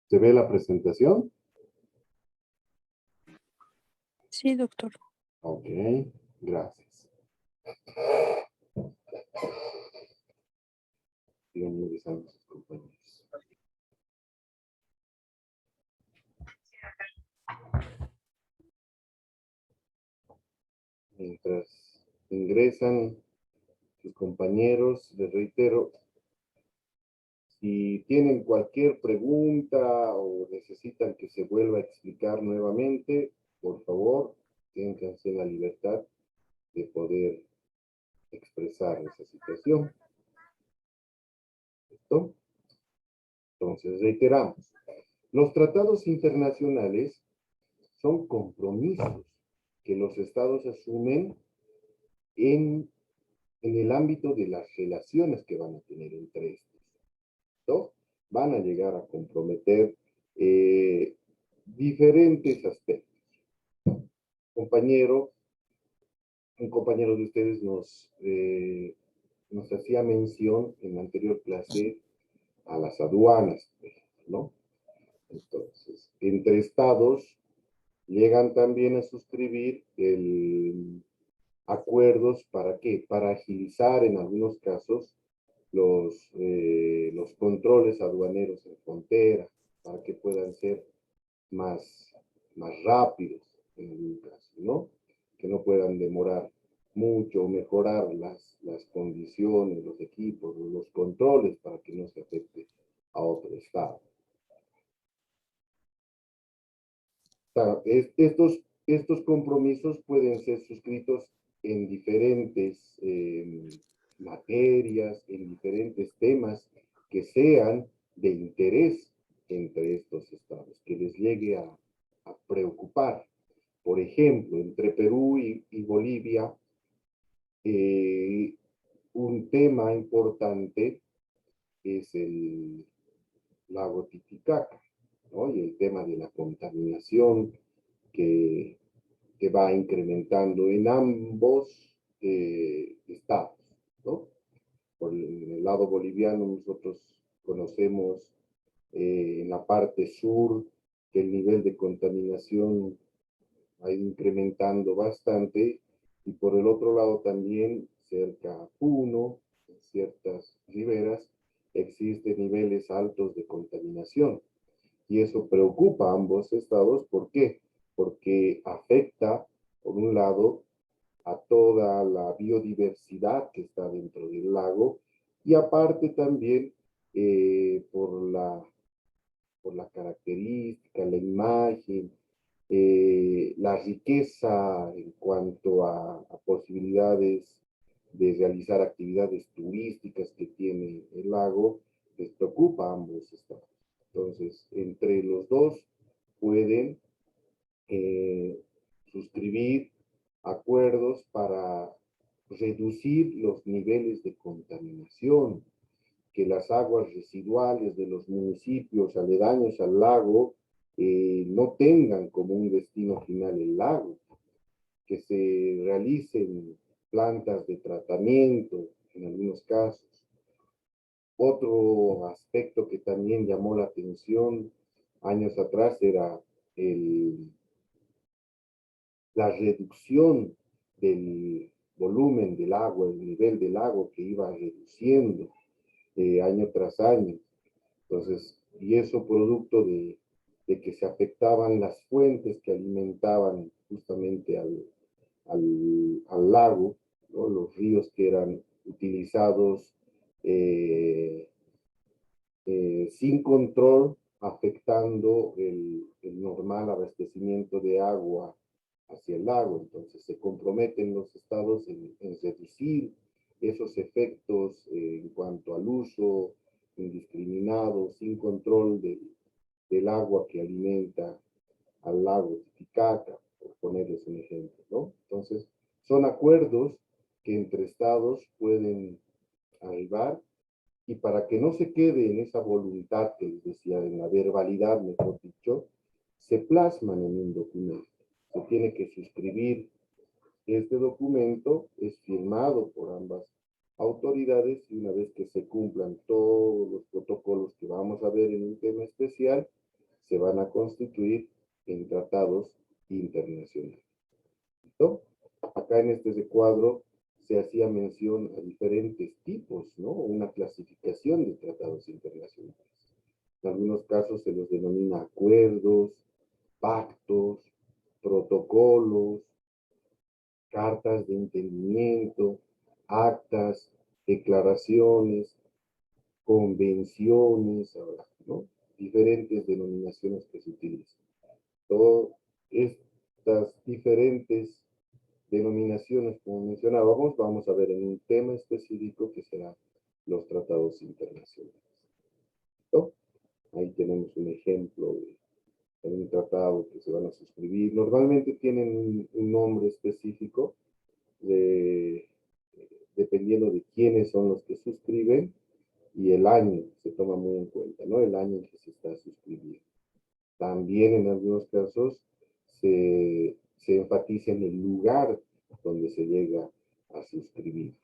¿Se ve la presentación? Sí, doctor. Ok, gracias. Sigan ingresando sus compañeros. Mientras ingresan sus compañeros, les reitero, si tienen cualquier pregunta o necesitan que se vuelva a explicar nuevamente, por favor, ténganse la libertad de poder expresar esa situación. ¿Listo? Entonces, reiteramos, los tratados internacionales son compromisos que los estados asumen en el ámbito de las relaciones que van a tener entre estos. ¿No? Van a llegar a comprometer diferentes aspectos. Un compañero de ustedes nos hacía mención en la anterior clase a las aduanas, ¿no? Entonces, entre estados llegan también a suscribir acuerdos para qué? Para agilizar en algunos casos los controles aduaneros en frontera, para que puedan ser más, más rápidos en algún caso, ¿no? Que no puedan demorar mucho o mejorar las condiciones, los equipos, los controles para que no se afecte a otro estado. Estos compromisos pueden ser suscritos en diferentes materias, en diferentes temas que sean de interés entre estos estados, que les llegue a preocupar. Por ejemplo, entre Perú y Bolivia, un tema importante es el lago Titicaca, ¿no? Y el tema de la contaminación que va incrementando en ambos estados, ¿no? Por el lado boliviano nosotros conocemos en la parte sur que el nivel de contaminación ha ido incrementando bastante, y por el otro lado también cerca a Puno, en ciertas riberas, existen niveles altos de contaminación. Y eso preocupa a ambos estados. ¿Por qué? Porque afecta, por un lado, a toda la biodiversidad que está dentro del lago, y aparte también por la característica, la imagen, la riqueza en cuanto a posibilidades de realizar actividades turísticas que tiene el lago, les preocupa a ambos estados. Entonces, entre los dos pueden suscribir acuerdos para reducir los niveles de contaminación, que las aguas residuales de los municipios aledaños al lago no tengan como un destino final el lago, que se realicen plantas de tratamiento en algunos casos. Otro aspecto que también llamó la atención años atrás era la reducción del volumen del agua, el nivel del agua que iba reduciendo año tras año. Entonces, y eso producto de que se afectaban las fuentes que alimentaban justamente al lago, ¿no? Los ríos que eran utilizados sin control, afectando el normal abastecimiento de agua hacia el lago. Entonces se comprometen los estados en reducir esos efectos en cuanto al uso indiscriminado, sin control del agua que alimenta al lago Titicaca, por ponerles un ejemplo, ¿no? Entonces, son acuerdos que entre estados pueden arribar, y para que no se quede en esa voluntad que les decía, en la verbalidad, mejor dicho, se plasman en un documento. Se tiene que suscribir. Este documento es firmado por ambas autoridades, y una vez que se cumplan todos los protocolos que vamos a ver en un tema especial, se van a constituir en tratados internacionales. ¿Listo? Acá en este recuadro se hacía mención a diferentes tipos, ¿no? Una clasificación de tratados internacionales. En algunos casos se los denomina acuerdos, pactos, protocolos, cartas de entendimiento, actas, declaraciones, convenciones, ¿no? Diferentes denominaciones que se utilizan. Todas estas diferentes denominaciones, como mencionábamos, vamos a ver en un tema específico que será los tratados internacionales. ¿No? Ahí tenemos un ejemplo de un tratado que se van a suscribir. Normalmente tienen un nombre específico dependiendo de quiénes son los que suscriben y el año se toma muy en cuenta, ¿no? El año en que se está suscribiendo. También en algunos casos se enfatiza en el lugar donde se llega a suscribir.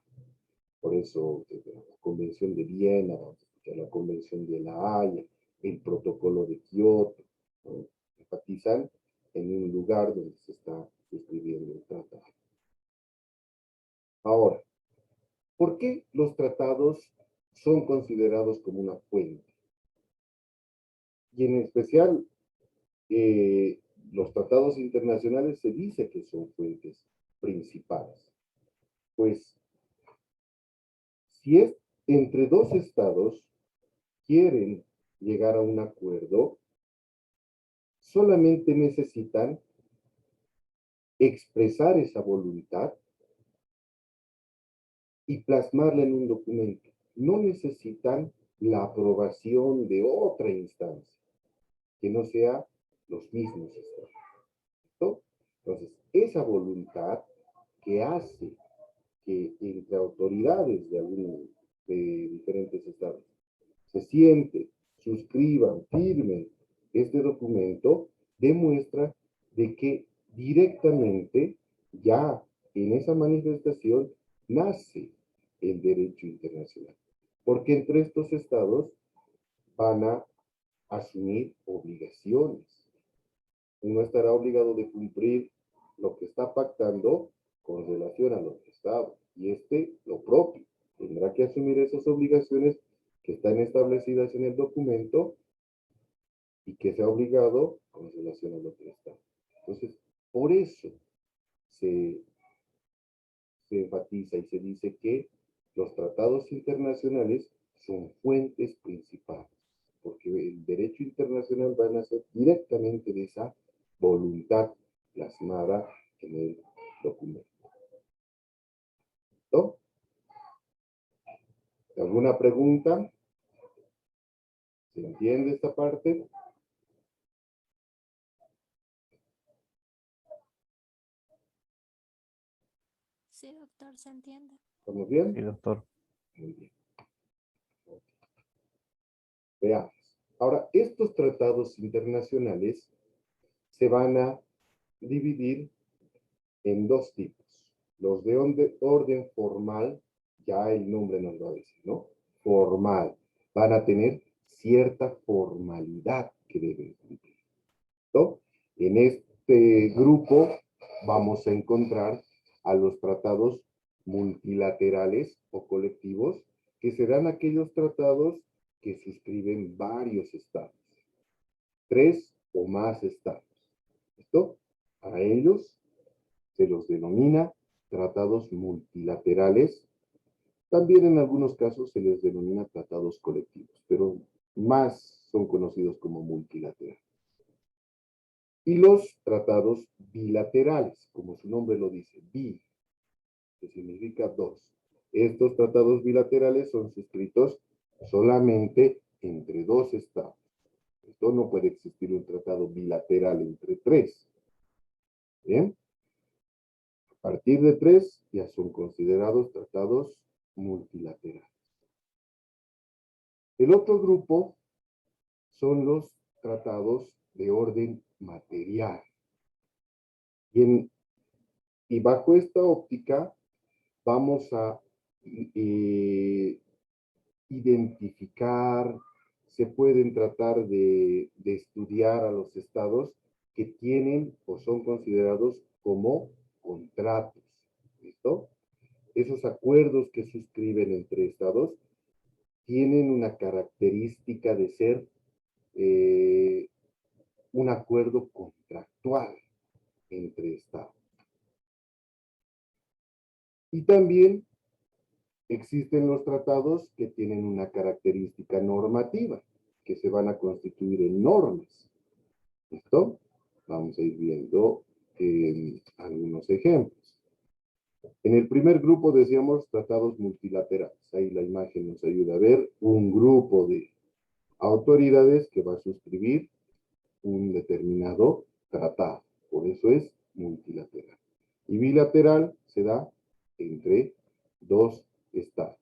Por eso, la Convención de Viena, la Convención de La Haya, el Protocolo de Kioto, ¿no? Enfatizan en un lugar donde se está suscribiendo el tratado. Ahora, ¿por qué los tratados son considerados como una fuente? Y en especial, los tratados internacionales se dice que son fuentes principales. Pues, si es entre dos estados quieren llegar a un acuerdo, solamente necesitan expresar esa voluntad y plasmarla en un documento. No necesitan la aprobación de otra instancia, que no sea los mismos estados. ¿No? Entonces, esa voluntad que hace que entre autoridades de diferentes estados se sienten, suscriban, firmen este documento, demuestra de que directamente ya en esa manifestación nace el derecho internacional. Porque entre estos estados van a asumir obligaciones. Uno estará obligado de cumplir lo que está pactando con relación al otro estado. Y lo propio, tendrá que asumir esas obligaciones que están establecidas en el documento y que se ha obligado con relación al otro estado. Entonces, por eso se enfatiza y se dice que los tratados internacionales son fuentes principales, porque el derecho internacional va a nacer directamente de esa voluntad plasmada en el documento. ¿No? ¿Alguna pregunta? ¿Se entiende esta parte? Sí, doctor, se entiende. ¿Estamos bien? Sí, doctor. Muy bien. Veamos. Ahora, estos tratados internacionales se van a dividir en dos tipos. Los de orden formal, ya el nombre nos lo dice, ¿no? Formal. Van a tener cierta formalidad que deben cumplir. ¿No? En este grupo vamos a encontrar a los tratados multilaterales o colectivos, que serán aquellos tratados que suscriben varios estados, 3 o más estados. ¿Listo? A ellos se los denomina tratados multilaterales. También en algunos casos se les denomina tratados colectivos, pero más son conocidos como multilaterales. Y los tratados bilaterales, como su nombre lo dice, bi, que significa dos. Estos tratados bilaterales son suscritos solamente entre dos estados. Esto no puede existir un tratado bilateral entre tres. ¿Bien? A partir de tres ya son considerados tratados multilaterales. El otro grupo son los tratados de orden material. Y bajo esta óptica vamos a identificar, se pueden tratar de estudiar a los estados que tienen o son considerados como contratos. ¿Listo? Esos acuerdos que suscriben entre estados tienen una característica de ser un acuerdo contractual entre estados. Y también existen los tratados que tienen una característica normativa, que se van a constituir en normas. ¿Listo? Vamos a ir viendo algunos ejemplos. En el primer grupo decíamos tratados multilaterales. Ahí la imagen nos ayuda a ver un grupo de autoridades que va a suscribir un determinado tratado. Por eso es multilateral. Y bilateral se da entre dos estados.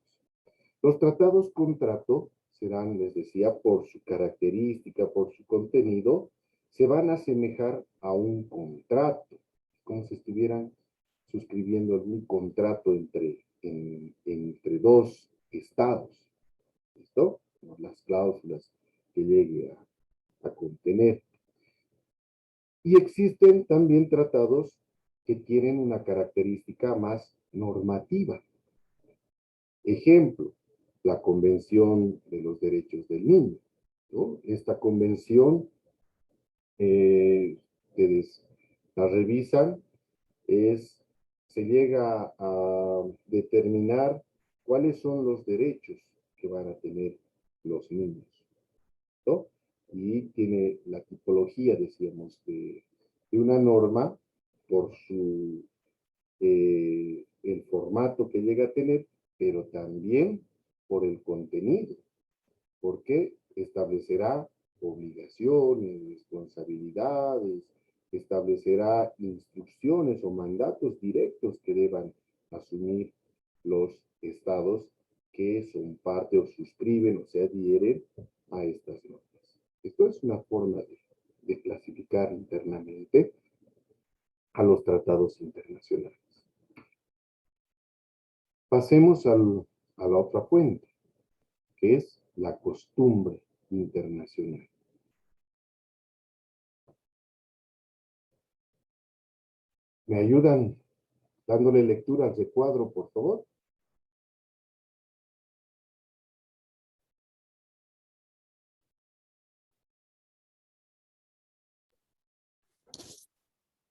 Los tratados contrato serán, les decía, por su característica, por su contenido, se van a asemejar a un contrato, como si estuvieran suscribiendo algún contrato entre dos estados. ¿Listo? Las cláusulas que llegue a contener. Y existen también tratados que tienen una característica más normativa. Ejemplo, la Convención de los Derechos del Niño, ¿no? Esta convención, ustedes la revisan, se llega a determinar cuáles son los derechos que van a tener los niños, ¿no? Y tiene la tipología, decíamos, de una norma por el formato que llega a tener, pero también por el contenido, porque establecerá obligaciones, responsabilidades, establecerá instrucciones o mandatos directos que deban asumir los estados que son parte o suscriben o se adhieren a estas normas. Esto es una forma de clasificar internamente a los tratados internacionales. Pasemos a la otra fuente, que es la costumbre internacional. ¿Me ayudan dándole lectura al recuadro, por favor?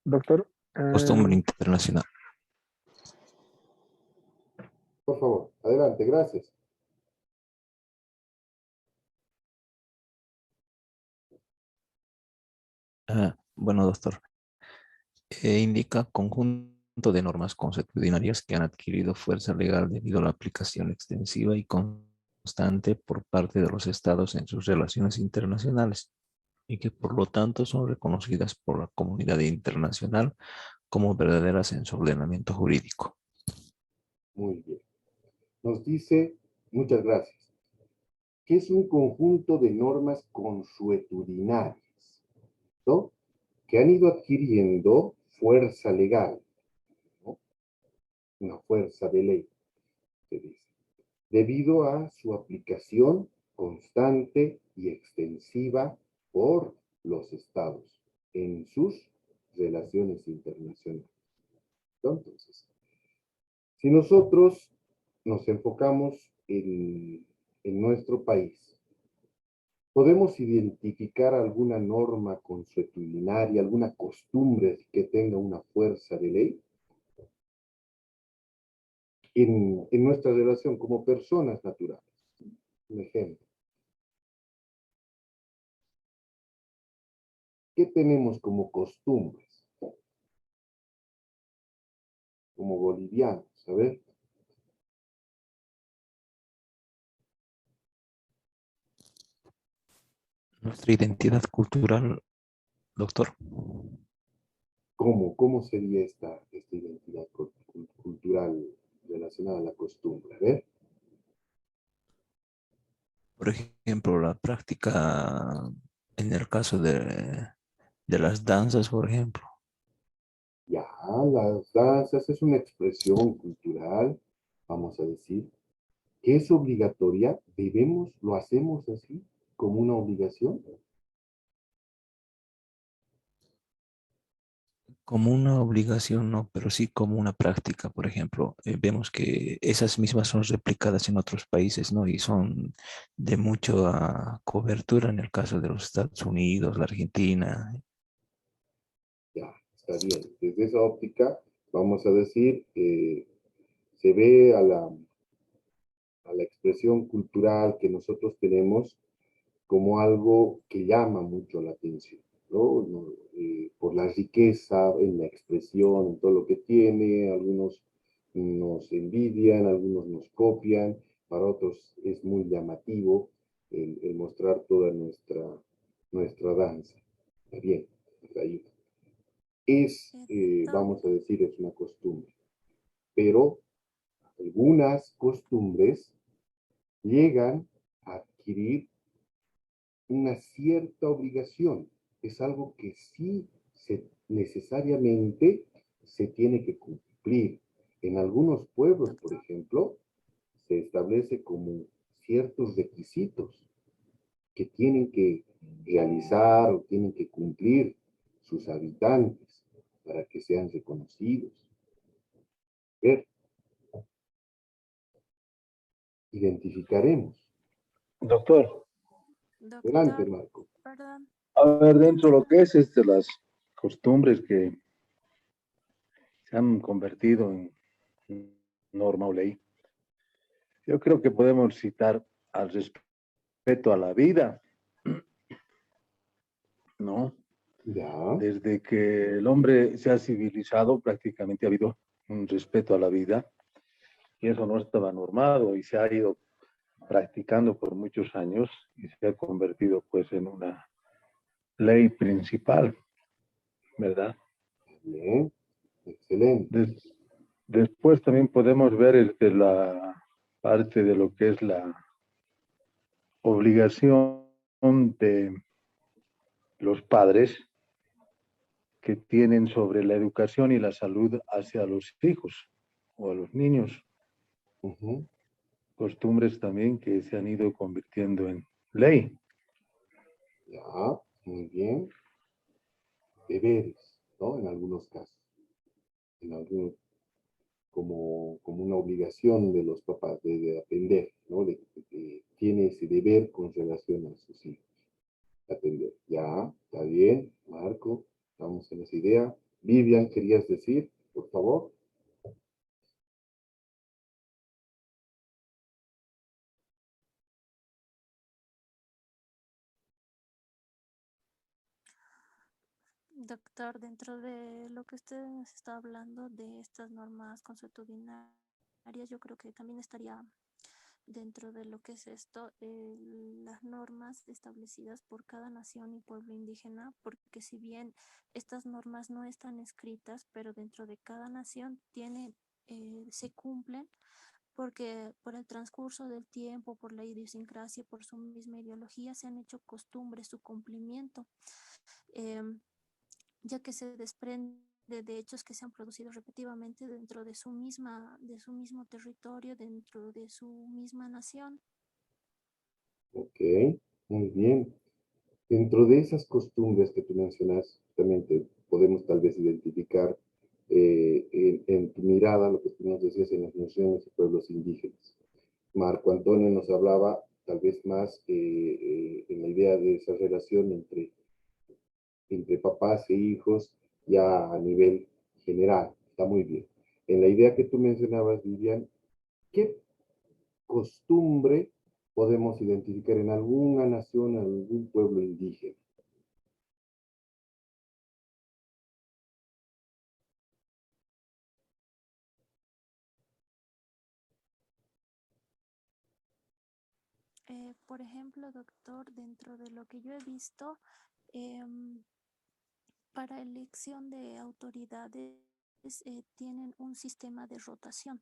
Doctor, Costumbre internacional. Por favor, adelante, gracias. Bueno, doctor. Indica conjunto de normas consuetudinarias que han adquirido fuerza legal debido a la aplicación extensiva y constante por parte de los estados en sus relaciones internacionales y que por lo tanto son reconocidas por la comunidad internacional como verdaderas en su ordenamiento jurídico. Muy bien. Nos dice, muchas gracias, que es un conjunto de normas consuetudinarias, ¿no? Que han ido adquiriendo fuerza legal, ¿no? Una fuerza de ley, se dice, debido a su aplicación constante y extensiva por los estados en sus relaciones internacionales. Entonces, si nosotros nos enfocamos en nuestro país, ¿podemos identificar alguna norma consuetudinaria, alguna costumbre que tenga una fuerza de ley? En nuestra relación como personas naturales. Un ejemplo. ¿Qué tenemos como costumbres? Como bolivianos, a ver. Nuestra identidad cultural, doctor. ¿Cómo sería esta identidad cultural relacionada a la costumbre? A ver. Por ejemplo, la práctica en el caso de las danzas, por ejemplo. Ya, las danzas es una expresión cultural, vamos a decir, que es obligatoria, lo hacemos así, como una obligación. Como una obligación, no, pero sí como una práctica. Por ejemplo, vemos que esas mismas son replicadas en otros países, ¿no? Y son de mucha cobertura en el caso de los Estados Unidos, la Argentina. Ya, está bien. Desde esa óptica, vamos a decir, se ve a la expresión cultural que nosotros tenemos como algo que llama mucho la atención, ¿no? Por la riqueza en la expresión, en todo lo que tiene, algunos nos envidian, algunos nos copian, para otros es muy llamativo el mostrar toda nuestra danza. Está bien, ahí. Vamos a Doctor, decir, es una costumbre, pero algunas costumbres llegan a adquirir una cierta obligación. Es algo que sí necesariamente se tiene que cumplir. En algunos pueblos, por doctor, ejemplo, se establece como ciertos requisitos que tienen que realizar o tienen que cumplir sus habitantes para que sean reconocidos. Ver, identificaremos. Doctor, Adelante, doctor, Marco. perdón, a ver, dentro de lo dentro, que es las costumbres que se han convertido en norma o ley, yo creo que podemos citar al respeto a la vida, ¿no? Ya, Desde que el hombre se ha civilizado, prácticamente ha habido un respeto a la vida y eso no estaba normado y se ha ido practicando por muchos años y se ha convertido pues en una ley principal, ¿verdad? bien, excelente. Des- Después también podemos ver la parte de lo que es la obligación de los padres que tienen sobre la educación y la salud hacia los hijos o a los niños. Ujú. Costumbres también que se han ido convirtiendo en ley. Ya, muy bien. Deberes, ¿no? En algunos casos, en algunos, como una obligación de los papás de atender, ¿no? Tiene ese deber con relación a sus hijos, atender. Ya, está bien, Marco, estamos en esa idea. Vivian, ¿querías decir, por favor? doctor, dentro de lo que usted nos está hablando de estas normas consuetudinarias, yo creo que también estaría dentro de lo que es esto, las normas establecidas por cada nación y pueblo indígena, porque si bien estas normas no están escritas, pero dentro de cada nación se cumplen porque por el transcurso del tiempo, por la idiosincrasia, por su misma ideología, se han hecho costumbres su cumplimiento, em, ya que se desprende de hechos que se han producido repetitivamente dentro de su mismo territorio, dentro de su misma nación. Ok, muy bien. Dentro de esas costumbres que tú mencionas, justamente podemos tal vez identificar en tu mirada lo que tú nos decías en las naciones y pueblos indígenas. Marco Antonio nos hablaba tal vez más en la idea de esa relación entre papás e hijos ya a nivel general. Está muy bien. En la idea que tú mencionabas, Vivian, ¿qué costumbre podemos identificar en alguna nación, en algún pueblo indígena? Por ejemplo, doctor, dentro de lo que yo he visto, em, para elección de autoridades tienen un sistema de rotación,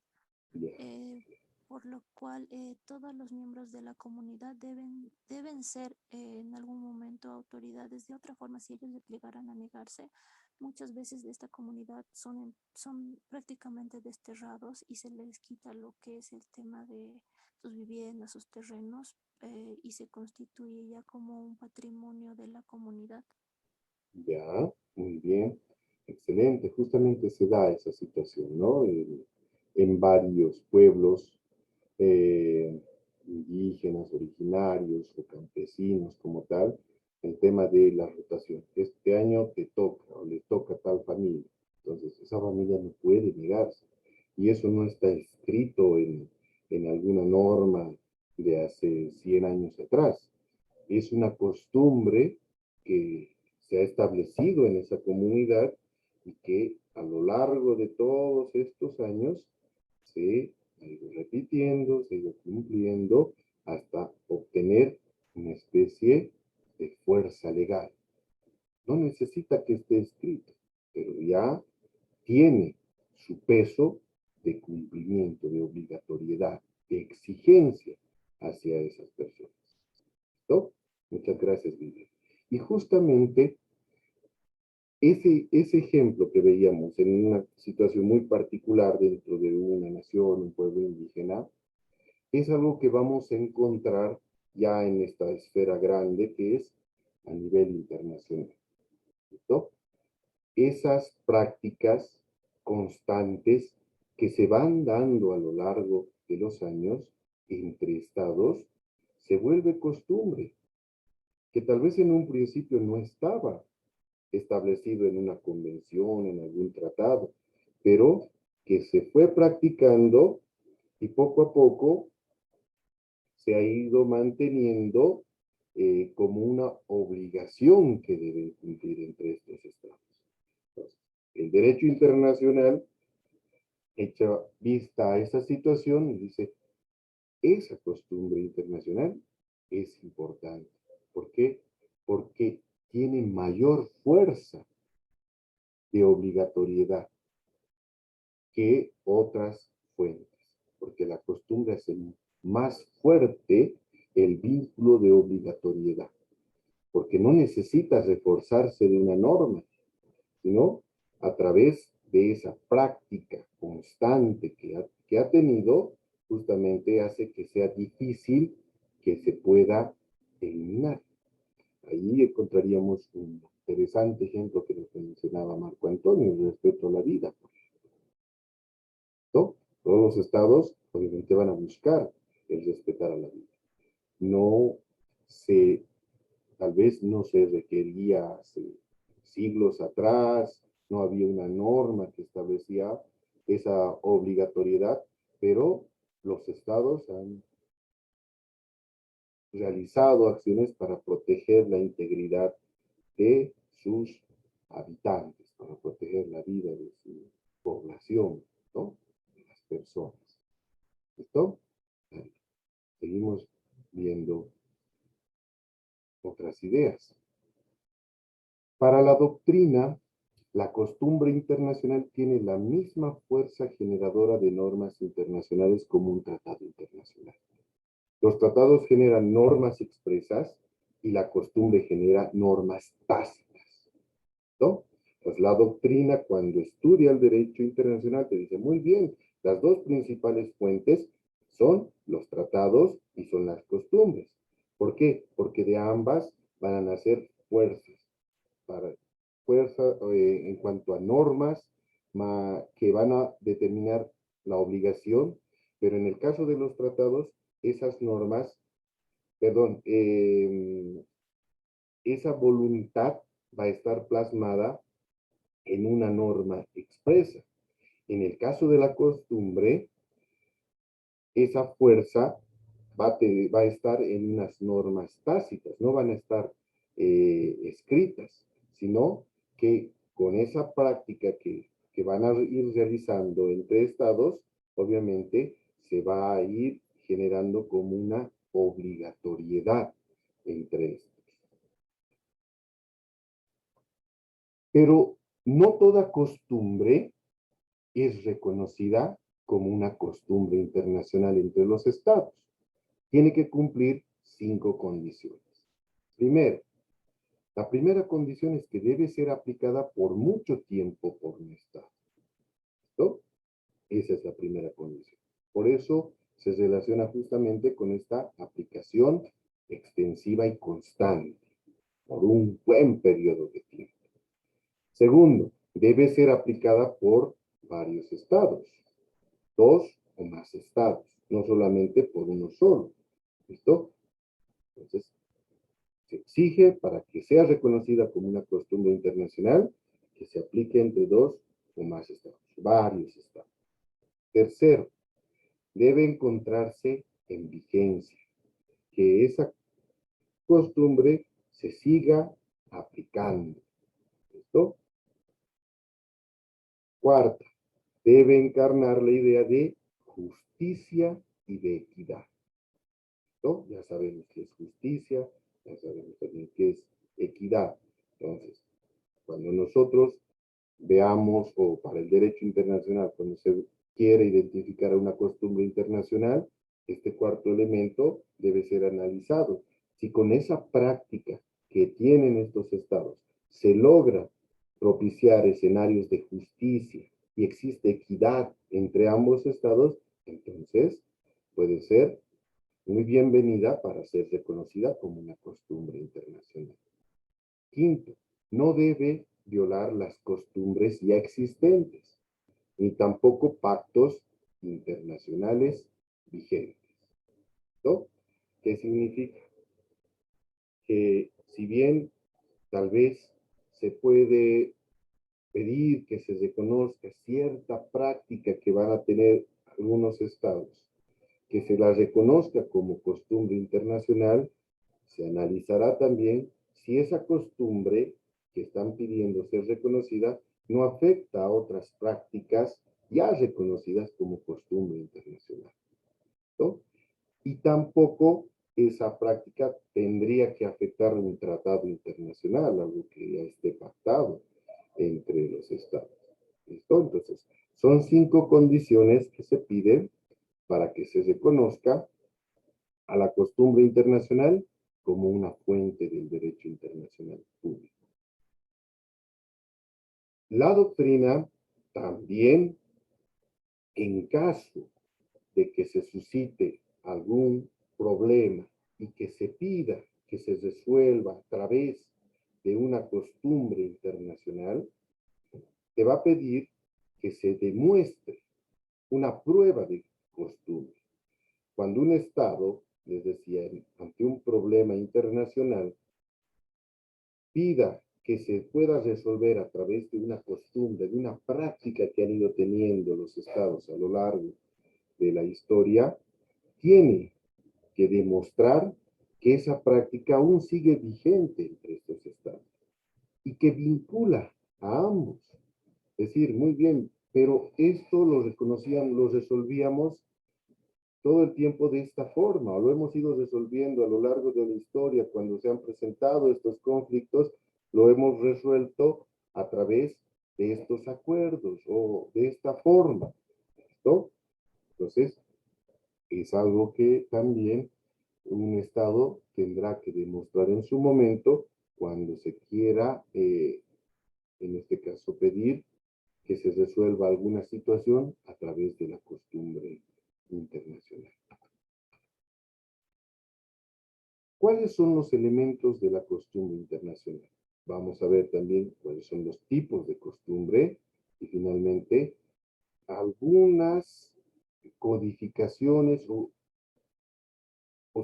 Bien. eh, por lo cual todos los miembros de la comunidad deben ser en algún momento autoridades. De otra forma, si ellos llegaran a negarse, muchas veces de esta comunidad son prácticamente desterrados y se les quita lo que es el tema de sus viviendas, sus terrenos, y se constituye ya como un patrimonio de la comunidad. Ya, muy bien, excelente. Justamente se da esa situación, ¿no? En varios pueblos indígenas, originarios o campesinos como tal, el tema de la rotación. Este año te toca o le toca a tal familia. Entonces, esa familia no puede negarse. Y eso no está escrito en alguna norma de hace 100 años atrás. Es una costumbre que se ha establecido en esa comunidad y que a lo largo de todos estos años se ha ido repitiendo, se ha ido cumpliendo hasta obtener una especie de fuerza legal. No necesita que esté escrito, pero ya tiene su peso de cumplimiento, de obligatoriedad, de exigencia hacia esas personas. ¿No? Muchas gracias, Vivian. Y justamente ese ejemplo que veíamos en una situación muy particular dentro de una nación, un pueblo indígena, es algo que vamos a encontrar ya en esta esfera grande que es a nivel internacional. ¿Listo? Esas prácticas constantes que se van dando a lo largo de los años entre estados, se vuelve costumbre, que tal vez en un principio no estaba establecido en una convención, en algún tratado, pero que se fue practicando y poco a poco se ha ido manteniendo como una obligación que deben cumplir entre estos estados. Entonces, el derecho internacional echa vista a esa situación y dice, esa costumbre internacional es importante. ¿Por qué? Porque tiene mayor fuerza de obligatoriedad que otras fuentes, porque la costumbre hace más fuerte el vínculo de obligatoriedad, porque no necesita reforzarse de una norma, sino a través de esa práctica constante que ha tenido, justamente hace que sea difícil que se pueda eliminar. Ahí encontraríamos un interesante ejemplo que nos mencionaba Marco Antonio, respecto a la vida. ¿No? Todos los estados obviamente van a buscar el respetar a la vida. No se, tal vez no se requería hace siglos atrás, no había una norma que establecía esa obligatoriedad, pero los estados han realizado acciones para proteger la integridad de sus habitantes, para proteger la vida de su población, ¿no? De las personas. ¿Listo? Seguimos viendo otras ideas. Para la doctrina, la costumbre internacional tiene la misma fuerza generadora de normas internacionales como un tratado internacional. Los tratados generan normas expresas y la costumbre genera normas tácitas, ¿no? Pues la doctrina, cuando estudia el derecho internacional, te dice, muy bien, las dos principales fuentes son los tratados y son las costumbres. ¿Por qué? Porque de ambas van a nacer fuerzas, en cuanto a normas que van a determinar la obligación, pero en el caso de los tratados, esas normas, perdón, esa voluntad va a estar plasmada en una norma expresa. En el caso de la costumbre, esa fuerza va a estar en unas normas tácitas, no van a estar escritas, sino que con esa práctica que van a ir realizando entre estados, obviamente se va a ir generando como una obligatoriedad entre estos. Pero no toda costumbre es reconocida como una costumbre internacional entre los estados. Tiene que cumplir 5 condiciones. Primero, la primera condición es que debe ser aplicada por mucho tiempo por un estado. ¿Listo? Esa es la primera condición. Por eso se relaciona justamente con esta aplicación extensiva y constante por un buen periodo de tiempo. Segundo, debe ser aplicada por varios estados, 2 o más estados, no solamente por uno solo. ¿Listo? Entonces, se exige para que sea reconocida como una costumbre internacional que se aplique entre 2 o más estados, varios estados. Tercero, debe encontrarse en vigencia, que esa costumbre se siga aplicando. ¿Listo? Cuarta, debe encarnar la idea de justicia y de equidad. ¿No? Ya sabemos qué es justicia, ya sabemos también qué es equidad. Entonces, cuando nosotros veamos, o para el derecho internacional, cuando se quiere identificar una costumbre internacional, este cuarto elemento debe ser analizado. Si con esa práctica que tienen estos estados se logra propiciar escenarios de justicia y existe equidad entre ambos estados, entonces puede ser muy bienvenida para ser reconocida como una costumbre internacional. Quinto, no debe violar las costumbres ya existentes, ni tampoco pactos internacionales vigentes. ¿No? ¿Qué significa? Que si bien tal vez se puede pedir que se reconozca cierta práctica que van a tener algunos estados, que se la reconozca como costumbre internacional, se analizará también si esa costumbre que están pidiendo ser reconocida no afecta a otras prácticas ya reconocidas como costumbre internacional, ¿no? Y tampoco esa práctica tendría que afectar un tratado internacional, algo que ya esté pactado entre los estados. ¿Listo? Entonces, son 5 condiciones que se piden para que se reconozca a la costumbre internacional como una fuente del derecho internacional público. La doctrina también, en caso de que se suscite algún problema y que se pida que se resuelva a través de una costumbre internacional, te va a pedir que se demuestre una prueba de costumbre. Cuando un Estado, les decía, ante un problema internacional, pida que se pueda resolver a través de una costumbre, de una práctica que han ido teniendo los Estados a lo largo de la historia, tiene que demostrar que esa práctica aún sigue vigente entre estos Estados y que vincula a ambos. Es decir, muy bien, pero esto lo reconocíamos, lo resolvíamos todo el tiempo de esta forma, o lo hemos ido resolviendo a lo largo de la historia cuando se han presentado estos conflictos, lo hemos resuelto a través de estos acuerdos o de esta forma, ¿no? Entonces, es algo que también un Estado tendrá que demostrar en su momento cuando se quiera, en este caso, pedir que se resuelva alguna situación a través de la costumbre internacional. ¿Cuáles son los elementos de la costumbre internacional? Vamos a ver también cuáles son los tipos de costumbre y finalmente algunas codificaciones o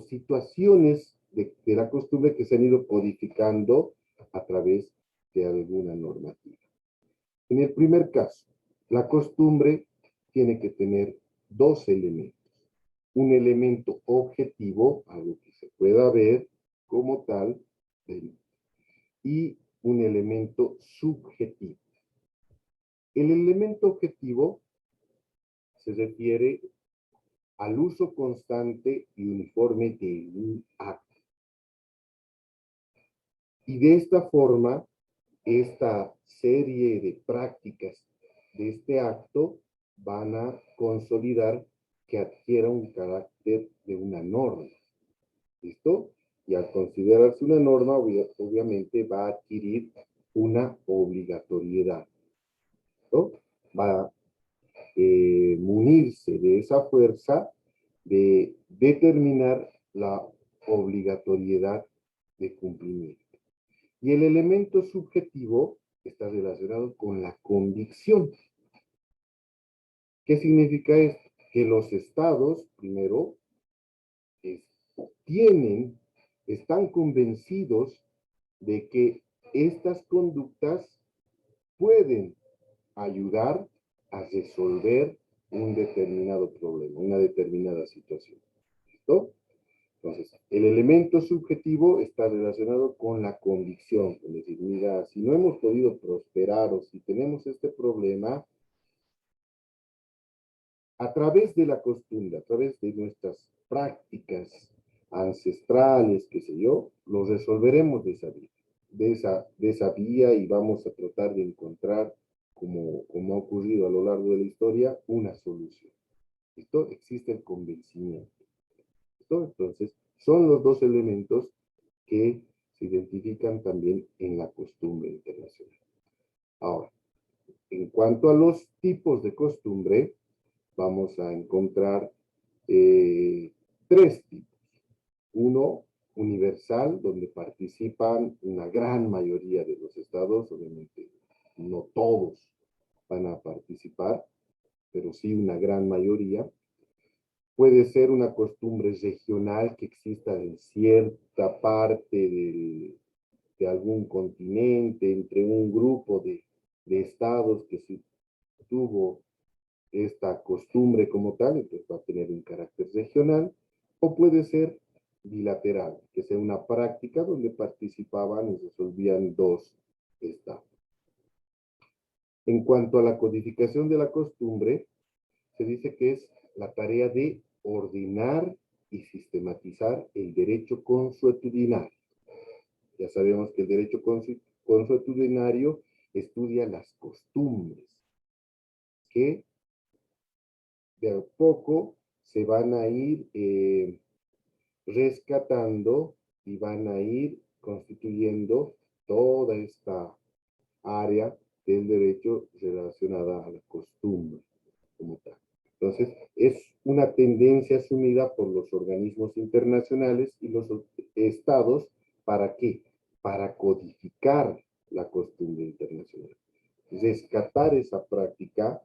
situaciones de la costumbre que se han ido codificando a través de alguna normativa. En el primer caso, la costumbre tiene que tener 2 elementos. Un elemento objetivo, algo que se pueda ver como tal, y un elemento subjetivo. El elemento objetivo se refiere al uso constante y uniforme de un acto. Y de esta forma, esta serie de prácticas de este acto van a consolidar que adquiera un carácter de una norma. ¿Listo? Y al considerarse una norma, obviamente va a adquirir una obligatoriedad. ¿Listo? Va a munirse de esa fuerza de determinar la obligatoriedad de cumplimiento. Y el elemento subjetivo está relacionado con la convicción. ¿Qué significa esto? Que los estados, primero, están convencidos de que estas conductas pueden ayudar a resolver un determinado problema, una determinada situación. ¿Listo? Entonces, el elemento subjetivo está relacionado con la convicción, es decir, mira, si no hemos podido prosperar o si tenemos este problema, a través de la costumbre, a través de nuestras prácticas ancestrales, qué sé yo, lo resolveremos de esa vía y vamos a tratar de encontrar, como ha ocurrido a lo largo de la historia, una solución. ¿Listo? Existe el convencimiento. ¿Listo? Entonces, son los dos elementos que se identifican también en la costumbre internacional. Ahora, en cuanto a los tipos de costumbre, vamos a encontrar tres tipos. Uno, universal, donde participan una gran mayoría de los estados, obviamente no todos van a participar, pero sí una gran mayoría. Puede ser una costumbre regional que exista en cierta parte de algún continente, entre un grupo de estados que se tuvo esta costumbre como tal, entonces va a tener un carácter regional, o puede ser bilateral, que sea una práctica donde participaban y resolvían dos estados. En cuanto a la codificación de la costumbre, se dice que es la tarea de ordenar y sistematizar el derecho consuetudinario. Ya sabemos que el derecho consuetudinario estudia las costumbres que de a poco se van a ir rescatando y van a ir constituyendo toda esta área del derecho relacionada a la costumbre como tal. Entonces, es una tendencia asumida por los organismos internacionales y los estados. ¿Para qué? Para codificar la costumbre internacional. Rescatar esa práctica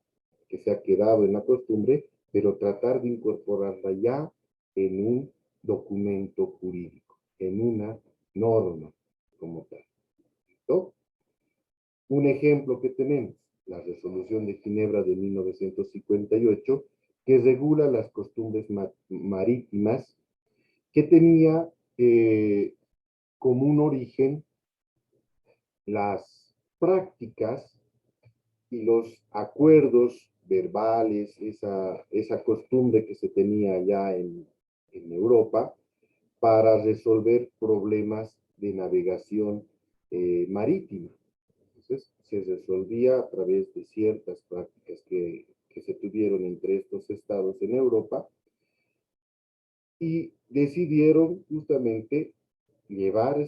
que se ha quedado en la costumbre, pero tratar de incorporarla ya en un documento jurídico, en una norma como tal. ¿Listo? Un ejemplo que tenemos, la Resolución de Ginebra de 1958, que regula las costumbres marítimas, que tenía como un origen las prácticas y los acuerdos verbales, esa costumbre que se tenía allá en Europa para resolver problemas de navegación marítima. Entonces, se resolvía a través de ciertas prácticas que se tuvieron entre estos estados en Europa y decidieron justamente llevar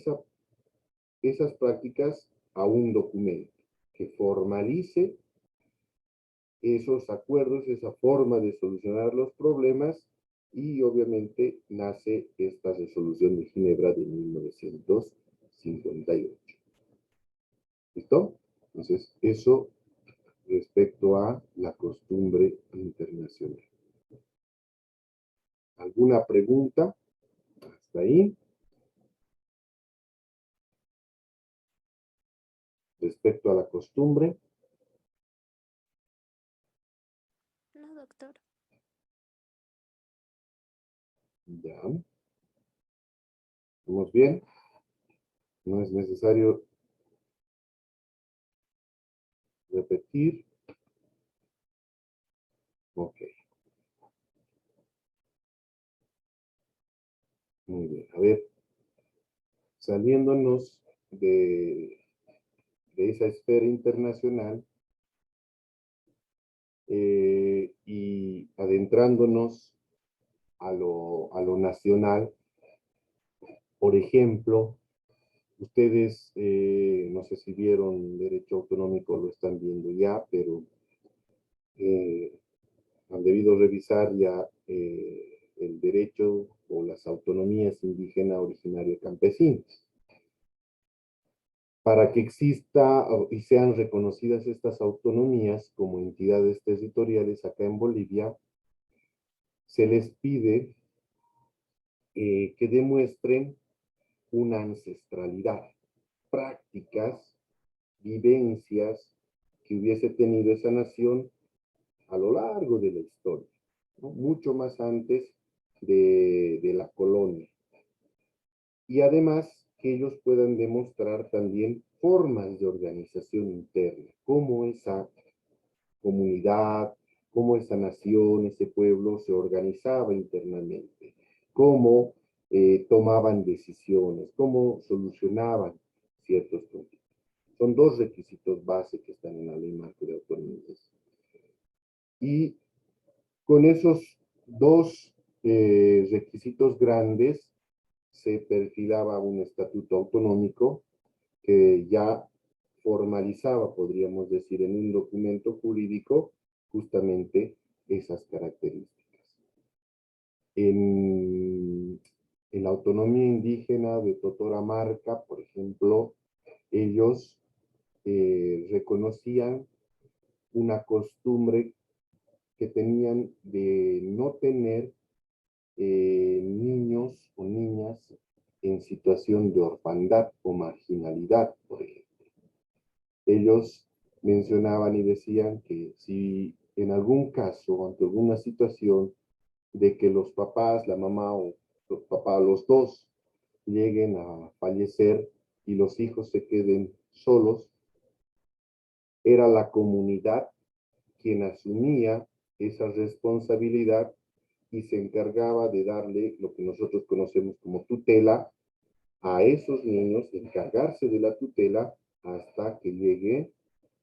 esas prácticas a un documento que formalice esos acuerdos, esa forma de solucionar los problemas y obviamente nace esta resolución de Ginebra de 1958. ¿Listo? Entonces, eso respecto a la costumbre internacional. ¿Alguna pregunta? Hasta ahí. Respecto a la costumbre. No, doctor. Ya. ¿Estamos bien? No es necesario repetir. Ok. Muy bien. A ver, saliéndonos de esa esfera internacional y adentrándonos a lo nacional, por ejemplo, ustedes, no sé si vieron derecho autonómico, lo están viendo ya, pero han debido revisar ya el derecho o las autonomías indígenas originarias campesinas. Para que exista y sean reconocidas estas autonomías como entidades territoriales acá en Bolivia, se les pide que demuestren una ancestralidad, prácticas, vivencias que hubiese tenido esa nación a lo largo de la historia, ¿no? Mucho más antes de la colonia. Y además que ellos puedan demostrar también formas de organización interna, cómo esa comunidad, cómo esa nación, ese pueblo se organizaba internamente, cómo tomaban decisiones, cómo solucionaban ciertos conflictos. Son dos requisitos base que están en la ley marco de autonomías. Y con esos dos requisitos grandes se perfilaba un estatuto autonómico que ya formalizaba, podríamos decir, en un documento jurídico justamente esas características. En la autonomía indígena de Totoramarca, por ejemplo, ellos reconocían una costumbre que tenían de no tener niños o niñas en situación de orfandad o marginalidad, por ejemplo. Ellos mencionaban y decían que si en algún caso, ante alguna situación de que los papás, la mamá o los papás, los dos, lleguen a fallecer y los hijos se queden solos, era la comunidad quien asumía esa responsabilidad y se encargaba de darle lo que nosotros conocemos como tutela a esos niños, encargarse de la tutela hasta que llegue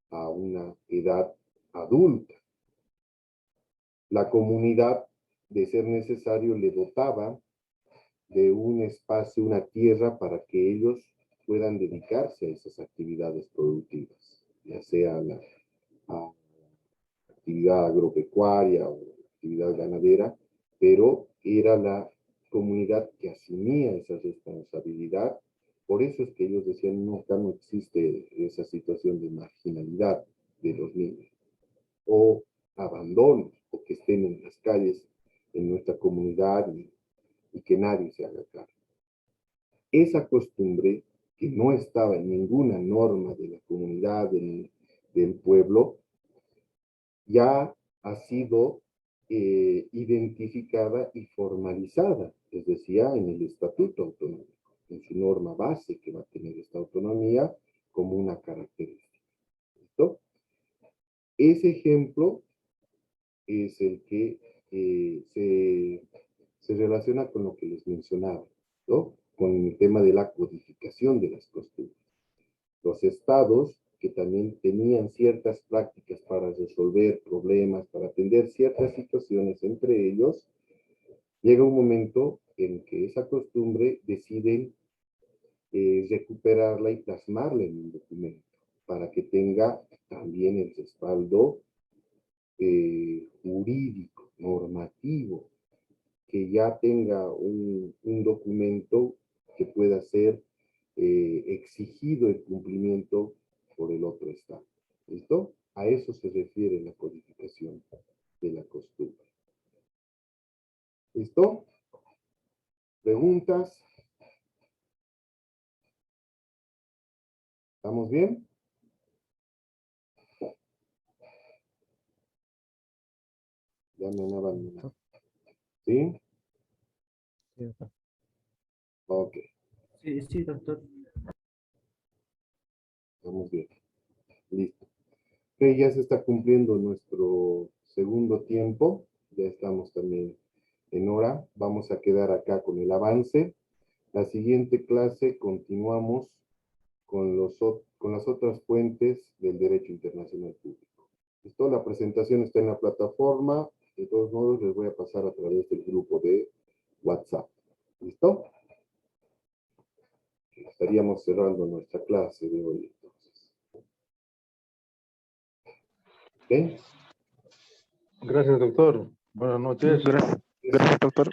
a una edad adulta. La comunidad, de ser necesario, le dotaba de un espacio, una tierra para que ellos puedan dedicarse a esas actividades productivas, ya sea la actividad agropecuaria o actividad ganadera, pero era la comunidad que asumía esa responsabilidad. Por eso es que ellos decían, no, acá no existe esa situación de marginalidad de los niños, o abandono, o que estén en las calles en nuestra comunidad y que nadie se haga cargo. Esa costumbre, que no estaba en ninguna norma de la comunidad, del pueblo, ya ha sido identificada y formalizada, les decía, en el Estatuto Autonómico, en su norma base que va a tener esta autonomía como una característica. ¿Listo? Ese ejemplo es el que se relaciona con lo que les mencionaba, ¿no? Con el tema de la codificación de las costumbres. Los estados que también tenían ciertas prácticas para resolver problemas, para atender ciertas situaciones entre ellos, llega un momento en que esa costumbre deciden recuperarla y plasmarla en un documento, para que tenga también el respaldo jurídico, normativo, que ya tenga un documento que pueda ser exigido el cumplimiento por el otro Estado. ¿Listo? A eso se refiere la codificación de la costumbre. ¿Listo? ¿Preguntas? ¿Estamos bien? Ya me han abandonado. ¿Sí? Ok, Sí, sí, doctor. estamos bien. Listo. Ok, ya se está cumpliendo nuestro segundo tiempo. Ya estamos también en hora. Vamos a quedar acá con el avance. La siguiente clase continuamos con las otras fuentes del derecho internacional público. ¿Listo? La presentación está en la plataforma. De todos modos, les voy a pasar a través del grupo de WhatsApp. ¿Listo? Estaríamos cerrando nuestra clase de hoy, entonces. ¿Ok? Gracias, doctor. Buenas noches. Gracias. Gracias, doctor.